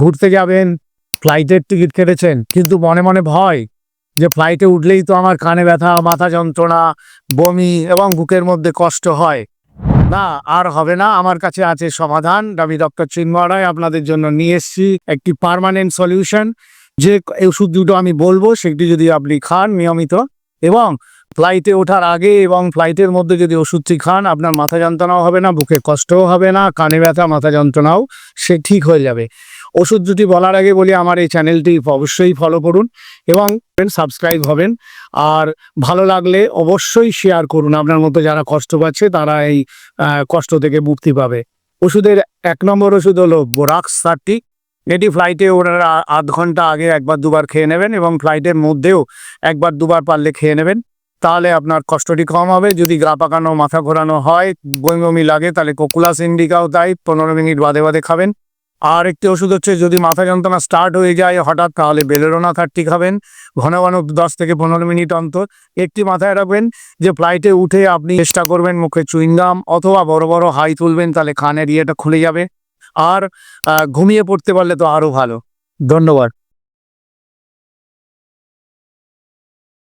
ঘুরতে যাবেন, ফ্লাইটের টিকিট কেটেছেন, কিন্তু মনে মনে ভয় যে ফ্লাইটে উঠলেই তো আমার কানে ব্যথা, মাথা যন্ত্রণা, বমি এবং বুকের মধ্যে কষ্ট হয়। না, আর হবে না। আমার কাছে আছে সমাধান। আমি ডক্টর চিন্ময় রায় আপনাদের জন্য নিয়ে এসেছি একটি পার্মানেন্ট সলিউশন। যে ওষুধ দুটো আমি বলবো সেটি যদি আপনি খান নিয়মিত এবং ফ্লাইটে ওঠার আগে এবং ফ্লাইটের মধ্যে যদি ওষুধটি খান, আপনার মাথা যন্ত্রণাও হবে না, বুকে কষ্টও হবে না, কানে ব্যথা, মাথা যন্ত্রণাও সে ঠিক হয়ে যাবে। ওষুধ দুটি বলার আগে বলি, আমার এই চ্যানেলটি অবশ্যই ফলো করুন এবং সাবস্ক্রাইব হবেন। আর ভালো লাগলে অবশ্যই শেয়ার করুন। আপনার মতো যারা কষ্ট পাচ্ছে তারা এই কষ্ট থেকে মুক্তি পাবে। ওষুধের ১ নম্বর ওষুধ হলো বোরাক্স 30। এটি ফ্লাইটে ওঠার আধ ঘন্টা আগে একবার দুবার খেয়ে নেবেন এবং ফ্লাইটের মধ্যেও একবার দুবার পারলে খেয়ে নেবেন। তাহলে আপনার কষ্টটি কম হবে। যদি গা পাকানো, মাথা ঘোরানো হয়, বমি বমি লাগে, তাহলে কোকুলাস ইন্ডিকাও তাই ১৫ মিনিট বাদে বাদে খাবেন। আর একটি ওষুধ হচ্ছে, যদি মাথা যন্ত্রণা স্টার্ট হয়ে যায় হঠাৎ, তাহলে বেলেরোনা 30 খাবেন ঘন ঘন 10 থেকে 15 মিনিট অন্তর। একটি মাথায় রাখবেন যে ফ্লাইটে উঠে আপনি চেষ্টা করবেন মুখে চুইংগাম অথবা বড় বড় হাই তুলবেন, তাহলে কানের ইয়েটা খুলে যাবে। আর ঘুমিয়ে পড়তে পারলে তো আরও ভালো। ধন্যবাদ।